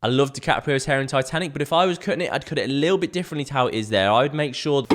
I love DiCaprio's hair in Titanic, but if I was cutting it, I'd cut it a little bit differently to how it is there. I would make sure...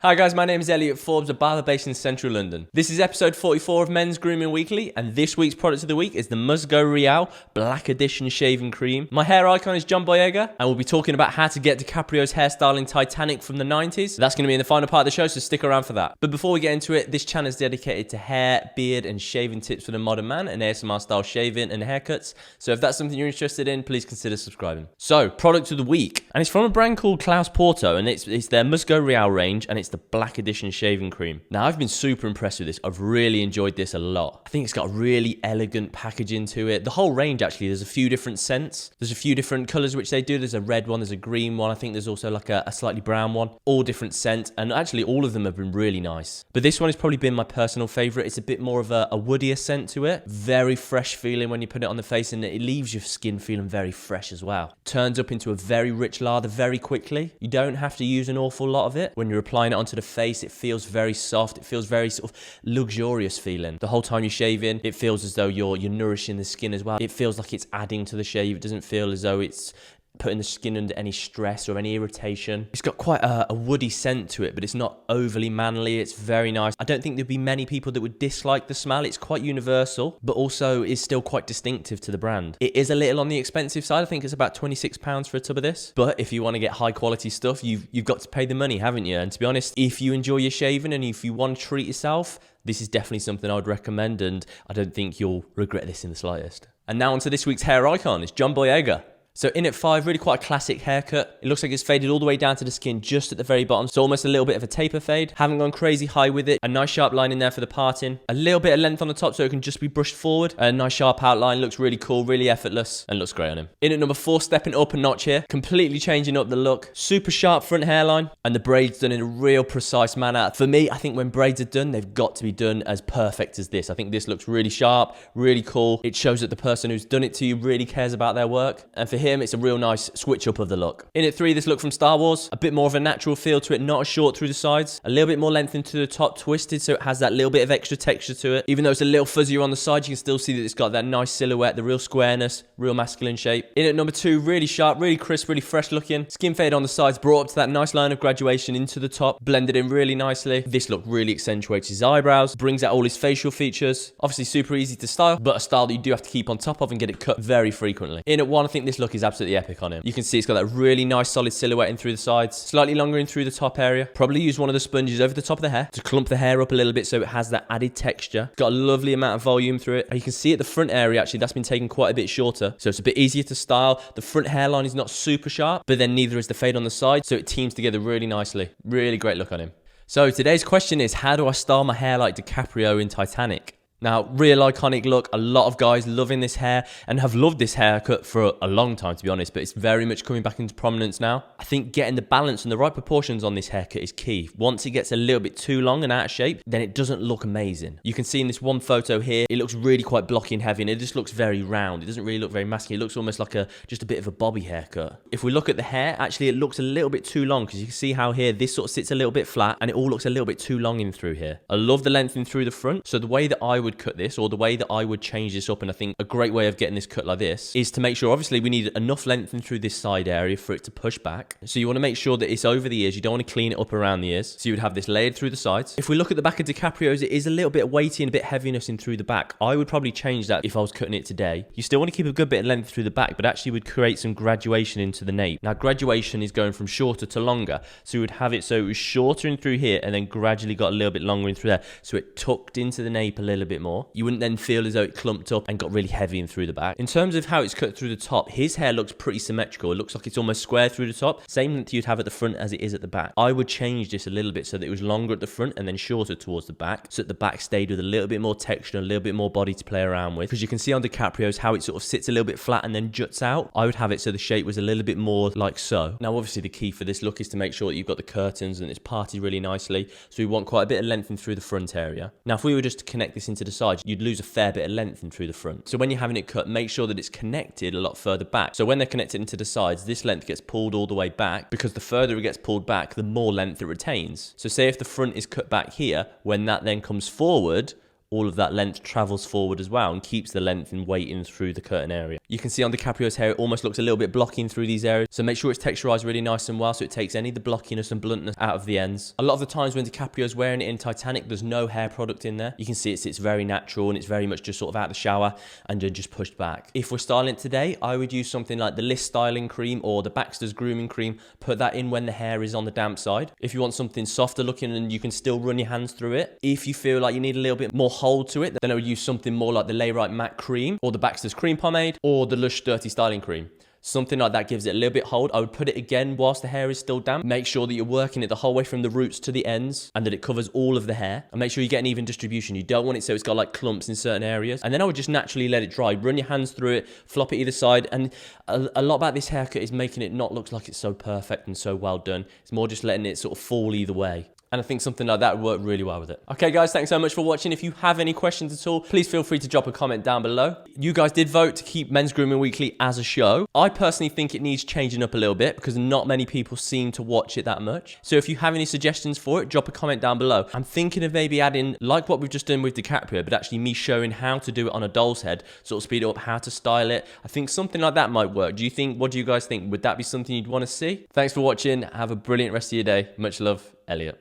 Hi guys, my name is Elliot Forbes, a barber based in central London. This is episode 44 of Men's Grooming Weekly, and this week's product of the week is the Musgo Real Black Edition Shaving Cream. My hair icon is John Boyega, and we'll be talking about how to get DiCaprio's hairstyle in Titanic from the 90s. That's going to be in the final part of the show, so stick around for that. But before we get into it, this channel is dedicated to hair, beard, and shaving tips for the modern man, and ASMR style shaving and haircuts. So if that's something you're interested in, please consider subscribing. So, product of the week, and it's from a brand called Claus Porto, and it's their Musgo Real range, and it's the Black Edition Shaving Cream. Now, I've been super impressed with this. I've really enjoyed this a lot. I think it's got a really elegant packaging to it. The whole range, actually, there's a few different scents. There's a few different colors which they do. There's a red one, there's a green one. I think there's also like a slightly brown one. All different scents, and actually all of them have been really nice. But this one has probably been my personal favorite. It's a bit more of a woodier scent to it. Very fresh feeling when you put it on the face, and it leaves your skin feeling very fresh as well. Turns up into a very rich lather very quickly. You don't have to use an awful lot of it. When you're applying it onto the face, it feels very soft. It feels very sort of luxurious feeling. The whole time you're shaving, it feels as though you're nourishing the skin as well. It feels like it's adding to the shave. It doesn't feel as though it's putting the skin under any stress or any irritation. It's got quite a woody scent to it, but it's not overly manly. It's very nice. I don't think there'd be many people that would dislike the smell. It's quite universal, but also is still quite distinctive to the brand. It is a little on the expensive side. I think it's about £26 for a tub of this. But if you want to get high quality stuff, you've got to pay the money, haven't you? And to be honest, if you enjoy your shaving and if you want to treat yourself, this is definitely something I would recommend, and I don't think you'll regret this in the slightest. And now onto this week's hair icon. It's John Boyega. So in at 5, really quite a classic haircut. It looks like it's faded all the way down to the skin just at the very bottom. So almost a little bit of a taper fade. Haven't gone crazy high with it. A nice sharp line in there for the parting. A little bit of length on the top so it can just be brushed forward. A nice sharp outline. Looks really cool, really effortless, and looks great on him. In at number 4, stepping up a notch here. Completely changing up the look. Super sharp front hairline. And the braids done in a real precise manner. For me, I think when braids are done, they've got to be done as perfect as this. I think this looks really sharp, really cool. It shows that the person who's done it to you really cares about their work. And for him, it's a real nice switch up of the look. In at 3, this look from Star Wars. A bit more of a natural feel to it, not as short through the sides. A little bit more length into the top, twisted, so it has that little bit of extra texture to it. Even though it's a little fuzzier on the side, you can still see that it's got that nice silhouette, the real squareness, real masculine shape. In at number 2, really sharp, really crisp, really fresh looking. Skin fade on the sides, brought up to that nice line of graduation into the top, blended in really nicely. This look really accentuates his eyebrows, brings out all his facial features. Obviously super easy to style, but a style that you do have to keep on top of and get it cut very frequently. In at 1, I think this look is absolutely epic on him. You can see it's got that really nice solid silhouette in through the sides, slightly longer in through the top area. Probably use one of the sponges over the top of the hair to clump the hair up a little bit so it has that added texture. Got a lovely amount of volume through it. And you can see at the front area, actually, that's been taken quite a bit shorter, so it's a bit easier to style. The front hairline is not super sharp, but then neither is the fade on the side, so it teams together really nicely. Really great look on him. So today's question is, how do I style my hair like DiCaprio in Titanic? Now, real iconic look. A lot of guys loving this hair and have loved this haircut for a long time, to be honest, but it's very much coming back into prominence now. I think getting the balance and the right proportions on this haircut is key. Once it gets a little bit too long and out of shape, then it doesn't look amazing. You can see in this one photo here, it looks really quite blocky and heavy, and it just looks very round. It doesn't really look very masculine. It looks almost like just a bit of a bobby haircut. If we look at the hair, actually it looks a little bit too long, because you can see how here this sort of sits a little bit flat and it all looks a little bit too long in through here. I love the length in through the front. So the way that I would cut this, or the way that I would change this up, and I think a great way of getting this cut like this, is to make sure, obviously we need enough length in through this side area for it to push back. So you want to make sure that it's over the ears. You don't want to clean it up around the ears. So you would have this layered through the sides. If we look at the back of DiCaprio's, it is a little bit weighty and a bit heaviness in through the back. I would probably change that if I was cutting it today. You still want to keep a good bit of length through the back, but actually would create some graduation into the nape. Now, graduation is going from shorter to longer. So you would have it so it was shorter in through here and then gradually got a little bit longer in through there. So it tucked into the nape a little bit more. You wouldn't then feel as though it clumped up and got really heavy in through the back. In terms of how it's cut through the top, his hair looks pretty symmetrical. It looks like it's almost square through the top. Same length you'd have at the front as it is at the back. I would change this a little bit so that it was longer at the front and then shorter towards the back, so that the back stayed with a little bit more texture, a little bit more body to play around with. Because you can see on DiCaprio's how it sort of sits a little bit flat and then juts out. I would have it so the shape was a little bit more like so. Now, obviously the key for this look is to make sure that you've got the curtains and it's parted really nicely. So we want quite a bit of length in through the front area. Now, if we were just to connect this into the sides, you'd lose a fair bit of length in through the front. So when you're having it cut, make sure that it's connected a lot further back. So when they're connected into the sides, this length gets pulled all the way back, because the further it gets pulled back, the more length it retains. So say if the front is cut back here, when that then comes forward, all of that length travels forward as well and keeps the length and weight in through the curtain area. You can see on DiCaprio's hair, it almost looks a little bit blocking through these areas. So make sure it's texturized really nice and well so it takes any of the blockiness and bluntness out of the ends. A lot of the times when DiCaprio's wearing it in Titanic, there's no hair product in there. You can see it's very natural and it's very much just sort of out of the shower and just pushed back. If we're styling it today, I would use something like the List styling cream or the Baxter's grooming cream. Put that in when the hair is on the damp side. If you want something softer looking and you can still run your hands through it. If you feel like you need a little bit more hold to it, then I would use something more like the Lay Right Matte cream or the Baxter's cream pomade or the Lush Dirty styling cream. Something like that gives it a little bit hold. I would put it again whilst the hair is still damp. Make sure that you're working it the whole way from the roots to the ends and that it covers all of the hair. And make sure you get an even distribution. You don't want it so it's got like clumps in certain areas. And then I would just naturally let it dry. Run your hands through it, flop it either side. And a lot about this haircut is making it not look like it's so perfect and so well done. It's more just letting it sort of fall either way. And I think something like that would work really well with it. Okay, guys, thanks so much for watching. If you have any questions at all, please feel free to drop a comment down below. You guys did vote to keep Men's Grooming Weekly as a show. I personally think it needs changing up a little bit because not many people seem to watch it that much. So if you have any suggestions for it, drop a comment down below. I'm thinking of maybe adding, like what we've just done with DiCaprio, but actually me showing how to do it on a doll's head, sort of speed it up, how to style it. I think something like that might work. What do you guys think? Would that be something you'd want to see? Thanks for watching. Have a brilliant rest of your day. Much love, Elliot.